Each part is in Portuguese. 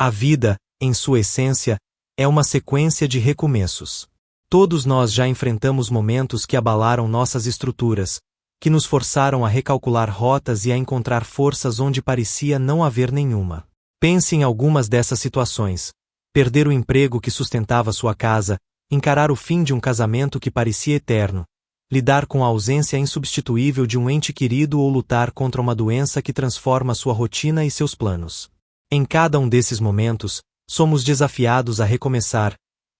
A vida, em sua essência, é uma sequência de recomeços. Todos nós já enfrentamos momentos que abalaram nossas estruturas, que nos forçaram a recalcular rotas e a encontrar forças onde parecia não haver nenhuma. Pense em algumas dessas situações: perder o emprego que sustentava sua casa, encarar o fim de um casamento que parecia eterno, lidar com a ausência insubstituível de um ente querido ou lutar contra uma doença que transforma sua rotina e seus planos. Em cada um desses momentos, somos desafiados a recomeçar,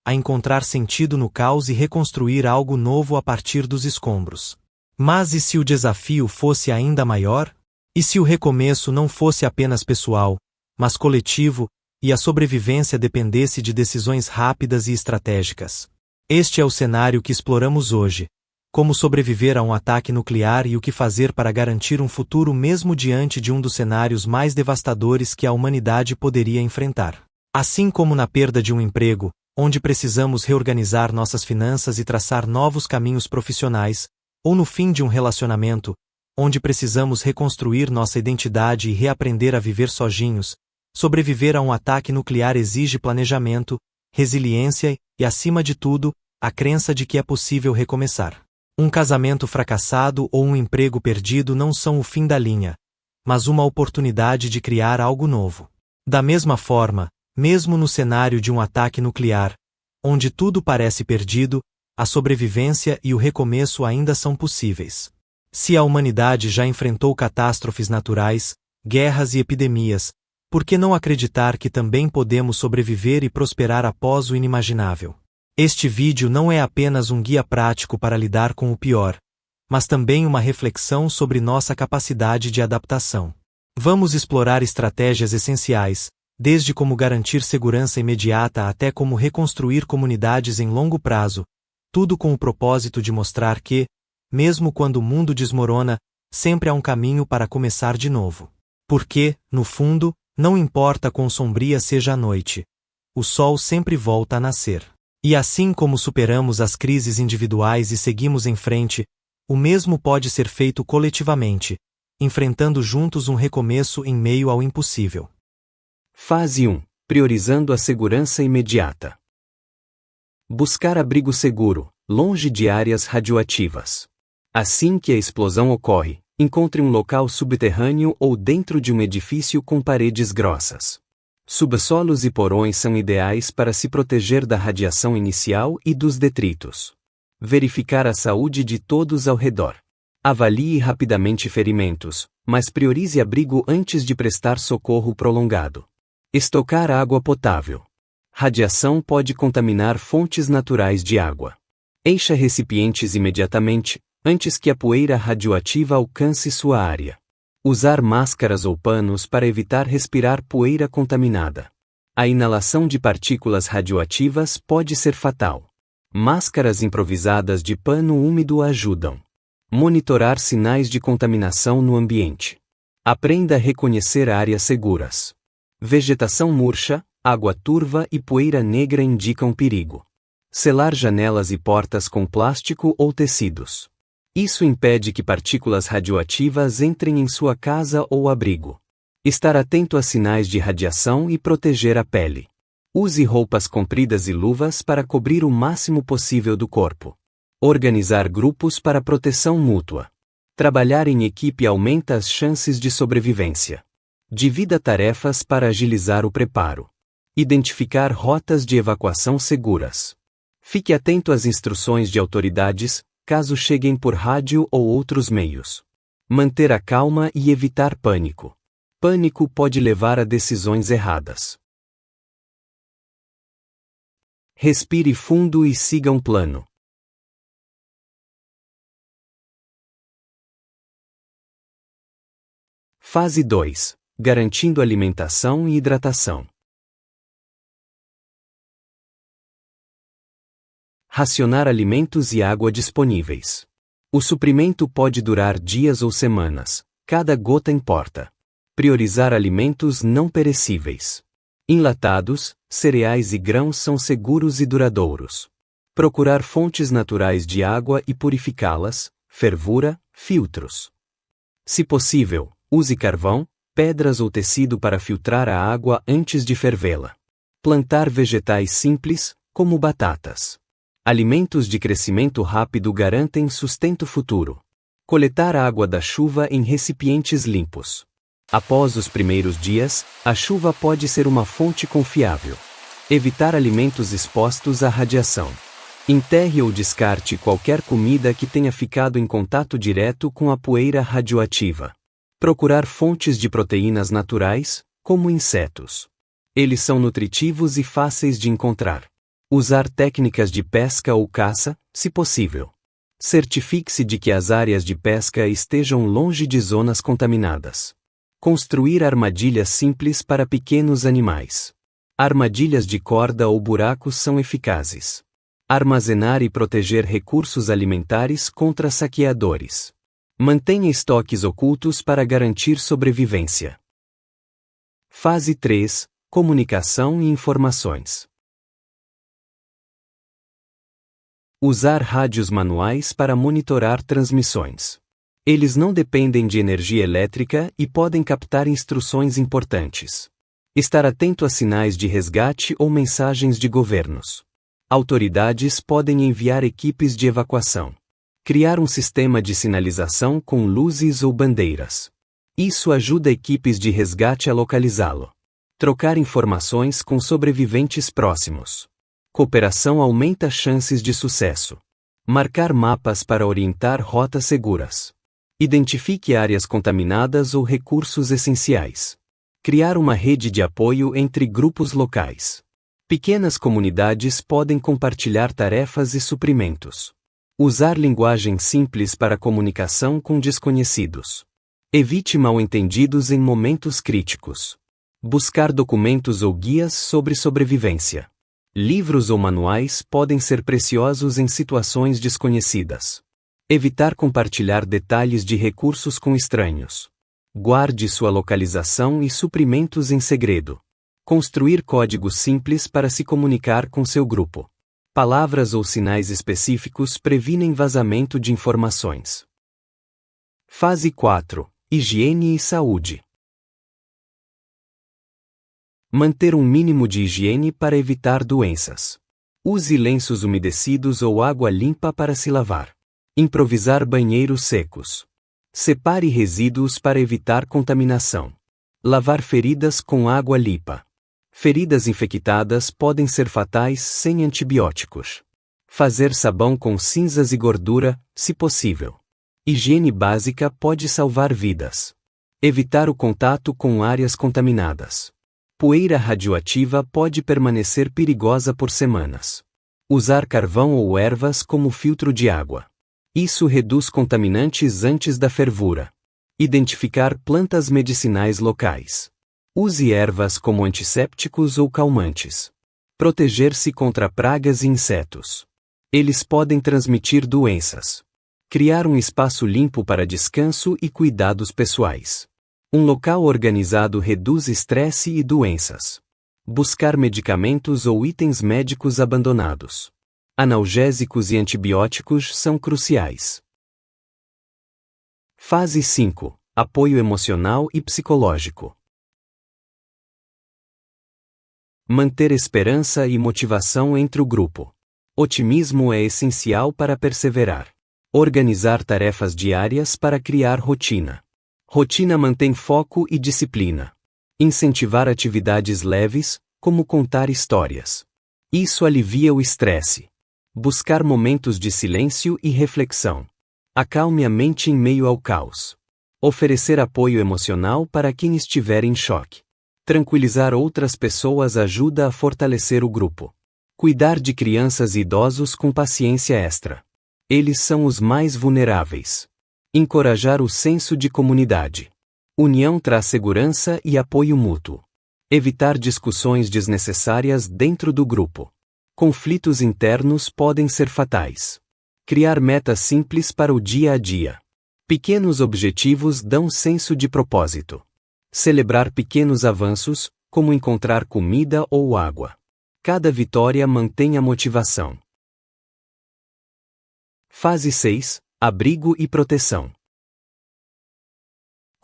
a encontrar sentido no caos e reconstruir algo novo a partir dos escombros. Mas e se o desafio fosse ainda maior? E se o recomeço não fosse apenas pessoal, mas coletivo, e a sobrevivência dependesse de decisões rápidas e estratégicas? Este é o cenário que exploramos hoje: como sobreviver a um ataque nuclear e o que fazer para garantir um futuro mesmo diante de um dos cenários mais devastadores que a humanidade poderia enfrentar. Assim como na perda de um emprego, onde precisamos reorganizar nossas finanças e traçar novos caminhos profissionais, ou no fim de um relacionamento, onde precisamos reconstruir nossa identidade e reaprender a viver sozinhos, sobreviver a um ataque nuclear exige planejamento, resiliência e, acima de tudo, a crença de que é possível recomeçar. Um casamento fracassado ou um emprego perdido não são o fim da linha, mas uma oportunidade de criar algo novo. Da mesma forma, mesmo no cenário de um ataque nuclear, onde tudo parece perdido, a sobrevivência e o recomeço ainda são possíveis. Se a humanidade já enfrentou catástrofes naturais, guerras e epidemias, por que não acreditar que também podemos sobreviver e prosperar após o inimaginável? Este vídeo não é apenas um guia prático para lidar com o pior, mas também uma reflexão sobre nossa capacidade de adaptação. Vamos explorar estratégias essenciais, desde como garantir segurança imediata até como reconstruir comunidades em longo prazo, tudo com o propósito de mostrar que, mesmo quando o mundo desmorona, sempre há um caminho para começar de novo. Porque, no fundo, não importa quão sombria seja a noite, o sol sempre volta a nascer. E assim como superamos as crises individuais e seguimos em frente, o mesmo pode ser feito coletivamente, enfrentando juntos um recomeço em meio ao impossível. Fase 1. Priorizando a segurança imediata. Buscar abrigo seguro, longe de áreas radioativas. Assim que a explosão ocorre, encontre um local subterrâneo ou dentro de um edifício com paredes grossas. Subsolos e porões são ideais para se proteger da radiação inicial e dos detritos. Verificar a saúde de todos ao redor. Avalie rapidamente ferimentos, mas priorize abrigo antes de prestar socorro prolongado. Estocar água potável. Radiação pode contaminar fontes naturais de água. Encha recipientes imediatamente, antes que a poeira radioativa alcance sua área. Usar máscaras ou panos para evitar respirar poeira contaminada. A inalação de partículas radioativas pode ser fatal. Máscaras improvisadas de pano úmido ajudam. Monitorar sinais de contaminação no ambiente. Aprenda a reconhecer áreas seguras. Vegetação murcha, água turva e poeira negra indicam perigo. Selar janelas e portas com plástico ou tecidos. Isso impede que partículas radioativas entrem em sua casa ou abrigo. Estar atento a sinais de radiação e proteger a pele. Use roupas compridas e luvas para cobrir o máximo possível do corpo. Organizar grupos para proteção mútua. Trabalhar em equipe aumenta as chances de sobrevivência. Divida tarefas para agilizar o preparo. Identificar rotas de evacuação seguras. Fique atento às instruções de autoridades, caso cheguem por rádio ou outros meios. Manter a calma e evitar pânico. Pânico pode levar a decisões erradas. Respire fundo e siga um plano. Fase 2. Garantindo alimentação e hidratação. Racionar alimentos e água disponíveis. O suprimento pode durar dias ou semanas, cada gota importa. Priorizar alimentos não perecíveis. Enlatados, cereais e grãos são seguros e duradouros. Procurar fontes naturais de água e purificá-las, fervura, filtros. Se possível, use carvão, pedras ou tecido para filtrar a água antes de fervê-la. Plantar vegetais simples, como batatas. Alimentos de crescimento rápido garantem sustento futuro. Coletar a água da chuva em recipientes limpos. Após os primeiros dias, a chuva pode ser uma fonte confiável. Evitar alimentos expostos à radiação. Enterre ou descarte qualquer comida que tenha ficado em contato direto com a poeira radioativa. Procurar fontes de proteínas naturais, como insetos. Eles são nutritivos e fáceis de encontrar. Usar técnicas de pesca ou caça, se possível. Certifique-se de que as áreas de pesca estejam longe de zonas contaminadas. Construir armadilhas simples para pequenos animais. Armadilhas de corda ou buracos são eficazes. Armazenar e proteger recursos alimentares contra saqueadores. Mantenha estoques ocultos para garantir sobrevivência. Fase 3. Comunicação e informações. Usar rádios manuais para monitorar transmissões. Eles não dependem de energia elétrica e podem captar instruções importantes. Estar atento a sinais de resgate ou mensagens de governos. Autoridades podem enviar equipes de evacuação. Criar um sistema de sinalização com luzes ou bandeiras. Isso ajuda equipes de resgate a localizá-lo. Trocar informações com sobreviventes próximos. Cooperação aumenta chances de sucesso. Marcar mapas para orientar rotas seguras. Identifique áreas contaminadas ou recursos essenciais. Criar uma rede de apoio entre grupos locais. Pequenas comunidades podem compartilhar tarefas e suprimentos. Usar linguagem simples para comunicação com desconhecidos. Evite mal-entendidos em momentos críticos. Buscar documentos ou guias sobre sobrevivência. Livros ou manuais podem ser preciosos em situações desconhecidas. Evitar compartilhar detalhes de recursos com estranhos. Guarde sua localização e suprimentos em segredo. Construir códigos simples para se comunicar com seu grupo. Palavras ou sinais específicos previnem vazamento de informações. Fase 4. Higiene e saúde. Manter um mínimo de higiene para evitar doenças. Use lenços umedecidos ou água limpa para se lavar. Improvisar banheiros secos. Separe resíduos para evitar contaminação. Lavar feridas com água limpa. Feridas infectadas podem ser fatais sem antibióticos. Fazer sabão com cinzas e gordura, se possível. Higiene básica pode salvar vidas. Evitar o contato com áreas contaminadas. Poeira radioativa pode permanecer perigosa por semanas. Usar carvão ou ervas como filtro de água. Isso reduz contaminantes antes da fervura. Identificar plantas medicinais locais. Use ervas como antissépticos ou calmantes. Proteger-se contra pragas e insetos. Eles podem transmitir doenças. Criar um espaço limpo para descanso e cuidados pessoais. Um local organizado reduz estresse e doenças. Buscar medicamentos ou itens médicos abandonados. Analgésicos e antibióticos são cruciais. Fase 5. Apoio emocional e psicológico. Manter esperança e motivação entre o grupo. Otimismo é essencial para perseverar. Organizar tarefas diárias para criar rotina. Rotina mantém foco e disciplina. Incentivar atividades leves, como contar histórias. Isso alivia o estresse. Buscar momentos de silêncio e reflexão. Acalme a mente em meio ao caos. Oferecer apoio emocional para quem estiver em choque. Tranquilizar outras pessoas ajuda a fortalecer o grupo. Cuidar de crianças e idosos com paciência extra. Eles são os mais vulneráveis. Encorajar o senso de comunidade. União traz segurança e apoio mútuo. Evitar discussões desnecessárias dentro do grupo. Conflitos internos podem ser fatais. Criar metas simples para o dia a dia. Pequenos objetivos dão senso de propósito. Celebrar pequenos avanços, como encontrar comida ou água. Cada vitória mantém a motivação. Fase 6. Abrigo e proteção.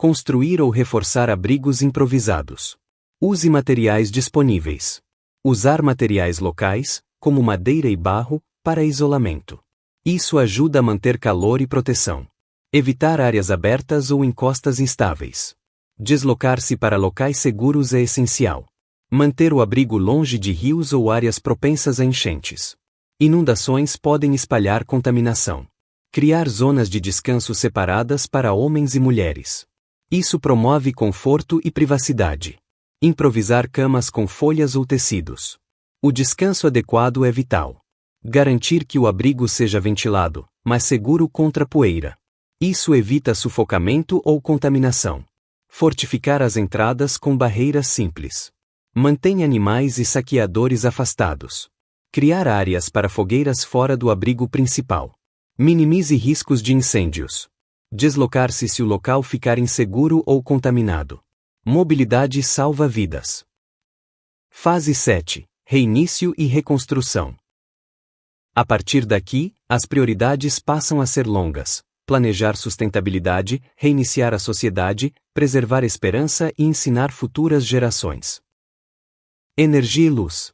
Construir ou reforçar abrigos improvisados. Use materiais disponíveis. Usar materiais locais, como madeira e barro, para isolamento. Isso ajuda a manter calor e proteção. Evitar áreas abertas ou encostas instáveis. Deslocar-se para locais seguros é essencial. Manter o abrigo longe de rios ou áreas propensas a enchentes. Inundações podem espalhar contaminação. Criar zonas de descanso separadas para homens e mulheres. Isso promove conforto e privacidade. Improvisar camas com folhas ou tecidos. O descanso adequado é vital. Garantir que o abrigo seja ventilado, mas seguro contra poeira. Isso evita sufocamento ou contaminação. Fortificar as entradas com barreiras simples. Mantenha animais e saqueadores afastados. Criar áreas para fogueiras fora do abrigo principal. Minimize riscos de incêndios. Deslocar-se se o local ficar inseguro ou contaminado. Mobilidade salva vidas. Fase 7. Reinício e reconstrução. A partir daqui, as prioridades passam a ser longas. Planejar sustentabilidade, reiniciar a sociedade, preservar esperança e ensinar futuras gerações. Energia e luz.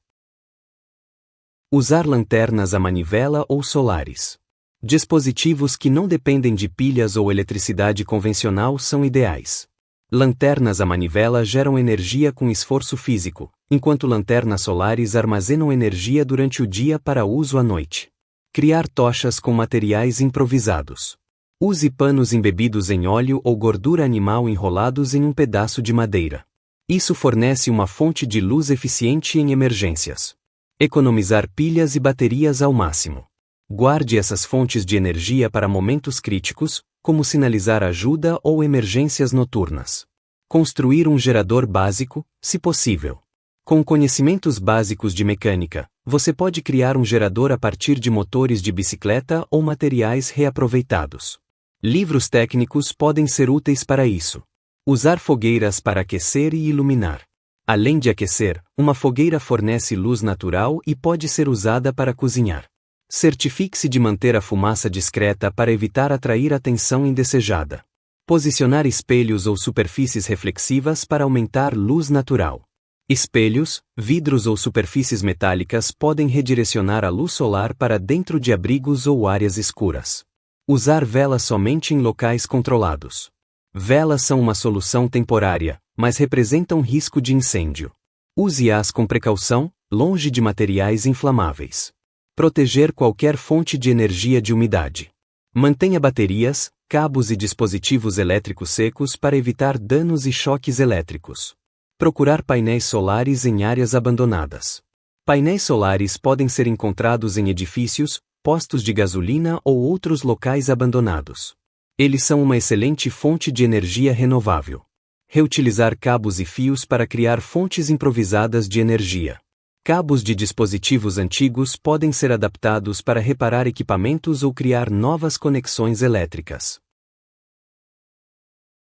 Usar lanternas a manivela ou solares. Dispositivos que não dependem de pilhas ou eletricidade convencional são ideais. Lanternas a manivela geram energia com esforço físico, enquanto lanternas solares armazenam energia durante o dia para uso à noite. Criar tochas com materiais improvisados. Use panos embebidos em óleo ou gordura animal enrolados em um pedaço de madeira. Isso fornece uma fonte de luz eficiente em emergências. Economizar pilhas e baterias ao máximo. Guarde essas fontes de energia para momentos críticos, como sinalizar ajuda ou emergências noturnas. Construir um gerador básico, se possível. Com conhecimentos básicos de mecânica, você pode criar um gerador a partir de motores de bicicleta ou materiais reaproveitados. Livros técnicos podem ser úteis para isso. Usar fogueiras para aquecer e iluminar. Além de aquecer, uma fogueira fornece luz natural e pode ser usada para cozinhar. Certifique-se de manter a fumaça discreta para evitar atrair atenção indesejada. Posicionar espelhos ou superfícies reflexivas para aumentar luz natural. Espelhos, vidros ou superfícies metálicas podem redirecionar a luz solar para dentro de abrigos ou áreas escuras. Usar velas somente em locais controlados. Velas são uma solução temporária, mas representam risco de incêndio. Use-as com precaução, longe de materiais inflamáveis. Proteger qualquer fonte de energia de umidade. Mantenha baterias, cabos e dispositivos elétricos secos para evitar danos e choques elétricos. Procurar painéis solares em áreas abandonadas. Painéis solares podem ser encontrados em edifícios, postos de gasolina ou outros locais abandonados. Eles são uma excelente fonte de energia renovável. Reutilizar cabos e fios para criar fontes improvisadas de energia. Cabos de dispositivos antigos podem ser adaptados para reparar equipamentos ou criar novas conexões elétricas.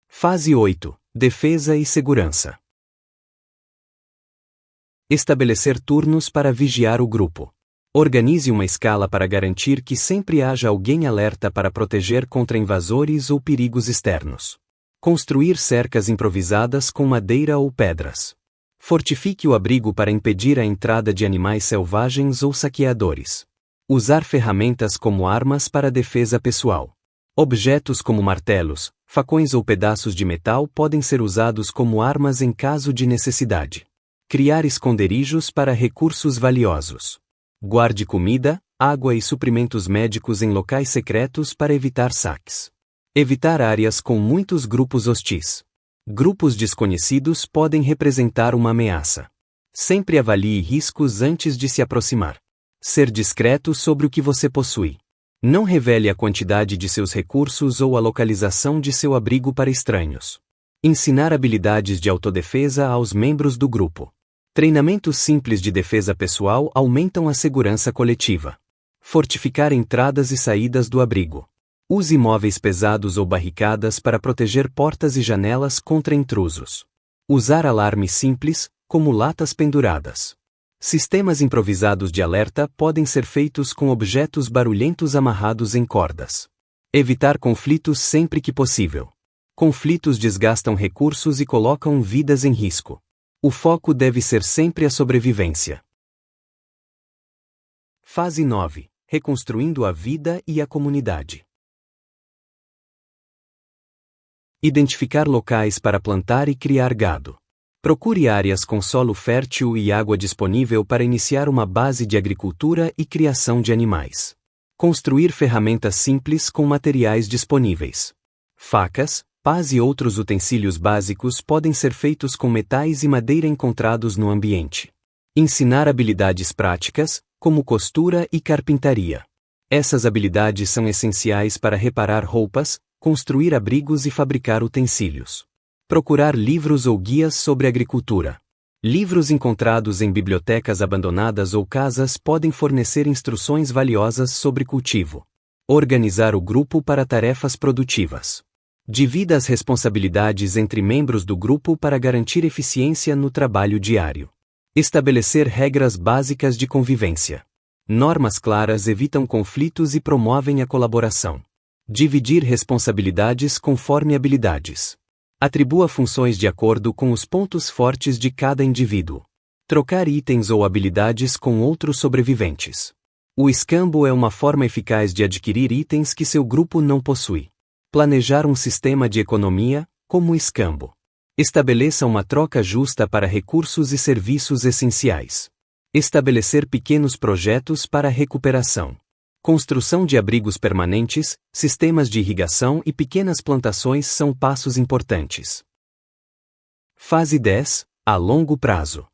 Fase 8. Defesa e segurança. Estabelecer turnos para vigiar o grupo. Organize uma escala para garantir que sempre haja alguém alerta para proteger contra invasores ou perigos externos. Construir cercas improvisadas com madeira ou pedras. Fortifique o abrigo para impedir a entrada de animais selvagens ou saqueadores. Usar ferramentas como armas para defesa pessoal. Objetos como martelos, facões ou pedaços de metal podem ser usados como armas em caso de necessidade. Criar esconderijos para recursos valiosos. Guarde comida, água e suprimentos médicos em locais secretos para evitar saques. Evitar áreas com muitos grupos hostis. Grupos desconhecidos podem representar uma ameaça. Sempre avalie riscos antes de se aproximar. Ser discreto sobre o que você possui. Não revele a quantidade de seus recursos ou a localização de seu abrigo para estranhos. Ensinar habilidades de autodefesa aos membros do grupo. Treinamentos simples de defesa pessoal aumentam a segurança coletiva. Fortificar entradas e saídas do abrigo. Use móveis pesados ou barricadas para proteger portas e janelas contra intrusos. Usar alarmes simples, como latas penduradas. Sistemas improvisados de alerta podem ser feitos com objetos barulhentos amarrados em cordas. Evitar conflitos sempre que possível. Conflitos desgastam recursos e colocam vidas em risco. O foco deve ser sempre a sobrevivência. Fase 9. Reconstruindo a vida e a comunidade. Identificar locais para plantar e criar gado. Procure áreas com solo fértil e água disponível para iniciar uma base de agricultura e criação de animais. Construir ferramentas simples com materiais disponíveis. Facas, pás e outros utensílios básicos podem ser feitos com metais e madeira encontrados no ambiente. Ensinar habilidades práticas, como costura e carpintaria. Essas habilidades são essenciais para reparar roupas, construir abrigos e fabricar utensílios. Procurar livros ou guias sobre agricultura. Livros encontrados em bibliotecas abandonadas ou casas podem fornecer instruções valiosas sobre cultivo. Organizar o grupo para tarefas produtivas. Divida as responsabilidades entre membros do grupo para garantir eficiência no trabalho diário. Estabelecer regras básicas de convivência. Normas claras evitam conflitos e promovem a colaboração. Dividir responsabilidades conforme habilidades. Atribua funções de acordo com os pontos fortes de cada indivíduo. Trocar itens ou habilidades com outros sobreviventes. O escambo é uma forma eficaz de adquirir itens que seu grupo não possui. Planejar um sistema de economia, como o escambo. Estabeleça uma troca justa para recursos e serviços essenciais. Estabelecer pequenos projetos para a recuperação. Construção de abrigos permanentes, sistemas de irrigação e pequenas plantações são passos importantes. Fase 10. A longo prazo.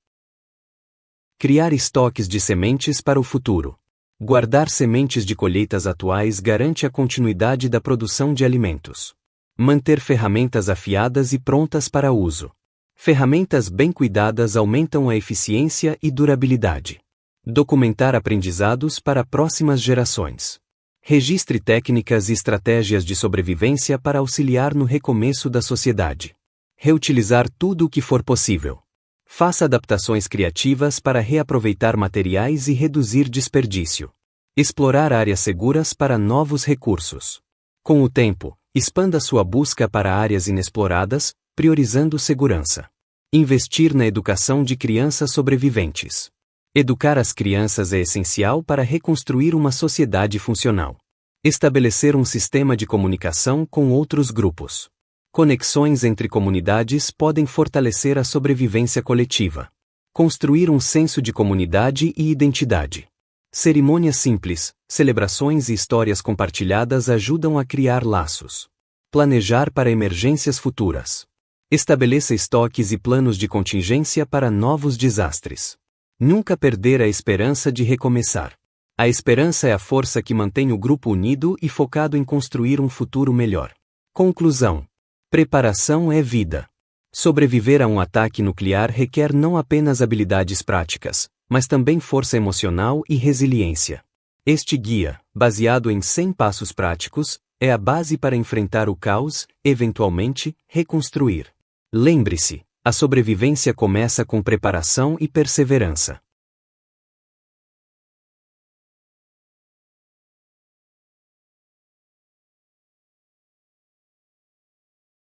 Criar estoques de sementes para o futuro. Guardar sementes de colheitas atuais garante a continuidade da produção de alimentos. Manter ferramentas afiadas e prontas para uso. Ferramentas bem cuidadas aumentam a eficiência e durabilidade. Documentar aprendizados para próximas gerações. Registre técnicas e estratégias de sobrevivência para auxiliar no recomeço da sociedade. Reutilizar tudo o que for possível. Faça adaptações criativas para reaproveitar materiais e reduzir desperdício. Explorar áreas seguras para novos recursos. Com o tempo, expanda sua busca para áreas inexploradas, priorizando segurança. Investir na educação de crianças sobreviventes. Educar as crianças é essencial para reconstruir uma sociedade funcional. Estabelecer um sistema de comunicação com outros grupos. Conexões entre comunidades podem fortalecer a sobrevivência coletiva. Construir um senso de comunidade e identidade. Cerimônias simples, celebrações e histórias compartilhadas ajudam a criar laços. Planejar para emergências futuras. Estabeleça estoques e planos de contingência para novos desastres. Nunca perder a esperança de recomeçar. A esperança é a força que mantém o grupo unido e focado em construir um futuro melhor. Conclusão. Preparação é vida. Sobreviver a um ataque nuclear requer não apenas habilidades práticas, mas também força emocional e resiliência. Este guia, baseado em 100 passos práticos, é a base para enfrentar o caos, eventualmente, reconstruir. Lembre-se, a sobrevivência começa com preparação e perseverança.